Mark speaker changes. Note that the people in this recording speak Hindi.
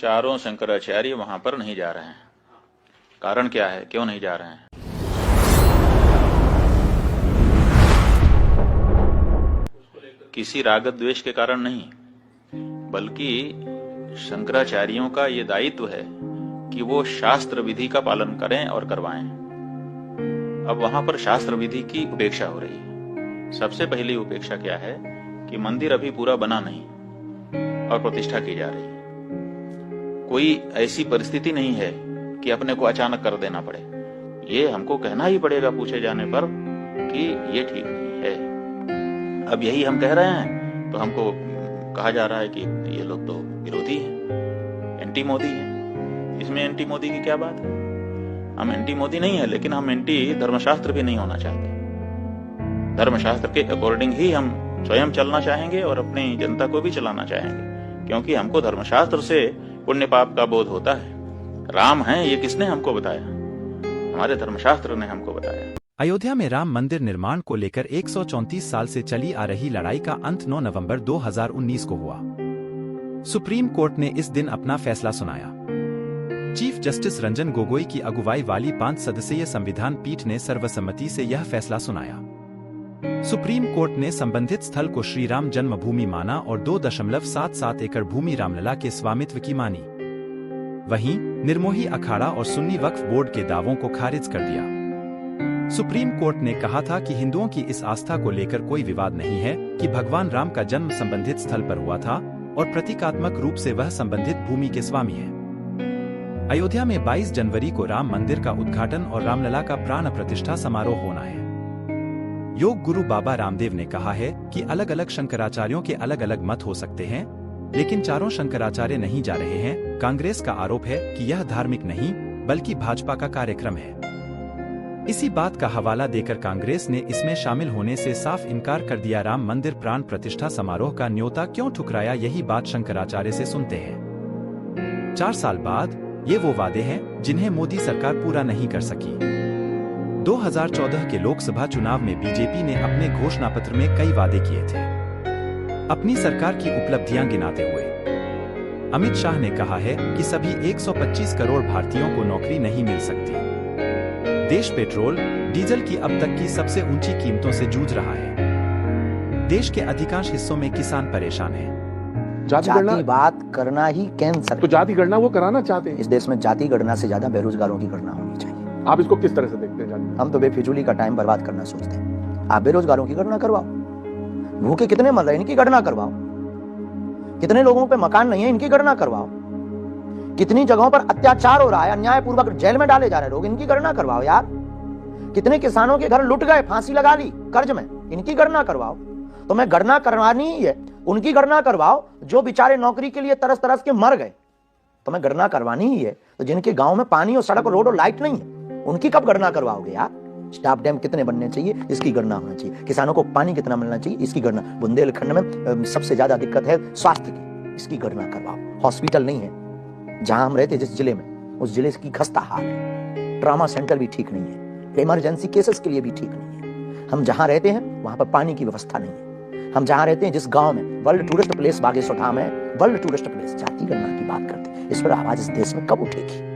Speaker 1: चारों शंकराचार्य वहां पर नहीं जा रहे हैं। कारण क्या है, क्यों नहीं जा रहे हैं? किसी राग द्वेष के कारण नहीं, बल्कि शंकराचार्यों का ये दायित्व है कि वो शास्त्र विधि का पालन करें और करवाएं। अब वहां पर शास्त्र विधि की उपेक्षा हो रही है। सबसे पहली उपेक्षा क्या है कि मंदिर अभी पूरा बना नहीं और प्रतिष्ठा की जा रही है। कोई ऐसी परिस्थिति नहीं है कि अपने को अचानक कर देना पड़े। ये हमको कहना ही पड़ेगा पूछे जाने पर कि ये ठीक नहीं है। अब यही हम कह रहे हैं तो हमको कहा जा रहा है कि ये लोग तो विरोधी हैं, एंटी मोदी हैं। इसमें एंटी मोदी की क्या बात है? हम एंटी मोदी नहीं है, लेकिन हम एंटी धर्मशास्त्र भी नहीं होना चाहते। धर्मशास्त्र के अकॉर्डिंग ही हम स्वयं चलना चाहेंगे और अपनी जनता को भी चलाना चाहेंगे, क्योंकि हमको धर्मशास्त्र से पुण्य पाप का बोध होता है। राम है ये किसने हमको बताया? हमारे धर्मशास्त्र ने हमको बताया।
Speaker 2: अयोध्या में राम मंदिर निर्माण को लेकर 134 साल से चली आ रही लड़ाई का अंत 9 नवंबर 2019 को हुआ। सुप्रीम कोर्ट ने इस दिन अपना फैसला सुनाया। चीफ जस्टिस रंजन गोगोई की अगुवाई वाली 5 सदस्यीय संविधान पीठ ने सर्वसम्मति से यह फैसला सुनाया। सुप्रीम कोर्ट ने संबंधित स्थल को श्री राम जन्मभूमि माना और 2.77 एकड़ भूमि रामलला के स्वामित्व की मानी। वहीं निर्मोही अखाड़ा और सुन्नी वक्फ बोर्ड के दावों को खारिज कर दिया। सुप्रीम कोर्ट ने कहा था कि हिंदुओं की इस आस्था को लेकर कोई विवाद नहीं है कि भगवान राम का जन्म संबंधित स्थल पर हुआ था और प्रतीकात्मक रूप से वह संबंधित भूमि के स्वामी है। अयोध्या में 22 जनवरी को राम मंदिर का उद्घाटन और रामलला का प्राण प्रतिष्ठा समारोह होना है। योग गुरु बाबा रामदेव ने कहा है कि अलग अलग शंकराचार्यों के अलग अलग मत हो सकते हैं, लेकिन चारों शंकराचार्य नहीं जा रहे हैं। कांग्रेस का आरोप है कि यह धार्मिक नहीं बल्कि भाजपा का कार्यक्रम है। इसी बात का हवाला देकर कांग्रेस ने इसमें शामिल होने से साफ इनकार कर दिया। राम मंदिर प्राण प्रतिष्ठा समारोह का न्योता क्यों ठुकराया, यही बात शंकराचार्य से सुनते हैं। 4 साल बाद ये वो वादे हैं जिन्हें मोदी सरकार पूरा नहीं कर सकी। 2014 के लोकसभा चुनाव में बीजेपी ने अपने घोषणापत्र में कई वादे किए थे। अपनी सरकार की उपलब्धियां गिनाते हुए अमित शाह ने कहा है कि सभी 125 करोड़ भारतीयों को नौकरी नहीं मिल सकती। देश पेट्रोल डीजल की अब तक की सबसे ऊंची कीमतों से जूझ रहा है। देश के अधिकांश हिस्सों में किसान परेशान हैं।
Speaker 3: जाति बात करना ही कैंसर।
Speaker 4: तो जाति गणना वो कराना चाहते हैं।
Speaker 3: इस देश में जाति गणना से ज्यादा बेरोजगारों की गणना होनी चाहिए।
Speaker 4: आप इसको किस तरह से देखते हैं?
Speaker 3: हम तो बेफिजूली का टाइम बर्बाद करना सोचते हैं। आप बेरोजगारों की गणना करवाओ। भूखे कितने मर रहे हैं इनकी गणना करवाओ। कितने लोगों पे मकान नहीं है इनकी गणना करवाओ। कितनी जगहों पर अत्याचार हो रहा है, अन्याय पूर्वक जेल में डाले जा रहे लोग, इनकी गणना करवाओ यार। कितने किसानों के घर लुट गए, फांसी लगा ली कर्ज में, इनकी गणना करवाओ। तो मैं गणना करवानी ही है, उनकी गणना करवाओ जो बेचारे नौकरी के लिए तरस तरस के मर गए। तो मैं गणना करवानी ही है। तो जिनके गांव में पानी और सड़क और रोड और लाइट नहीं है उनकी कब गणना करवाओगे यार? स्टाफ डैम कितने बनने चाहिए इसकी गणना होना चाहिए। किसानों को पानी कितना मिलना चाहिए इसकी गणना। बुंदेलखंड में सबसे ज्यादा दिक्कत है स्वास्थ्य की, इसकी गणना करवाओ। हॉस्पिटल नहीं है जहां हम रहते जिस जिले में, उस जिले की खस्ता हाल है। ट्रॉमा सेंटर भी ठीक नहीं है, इमरजेंसी केसेस के लिए भी ठीक नहीं है। हम जहां रहते हैं वहां पर पानी की व्यवस्था नहीं है। हम जहां रहते हैं जिस गांव में world tourist place Bageshwar Dham है, वर्ल्ड टूरिस्ट प्लेस, जाति गणना की बात करते हैं। इस पर आवाज इस देश में कब उठेगी?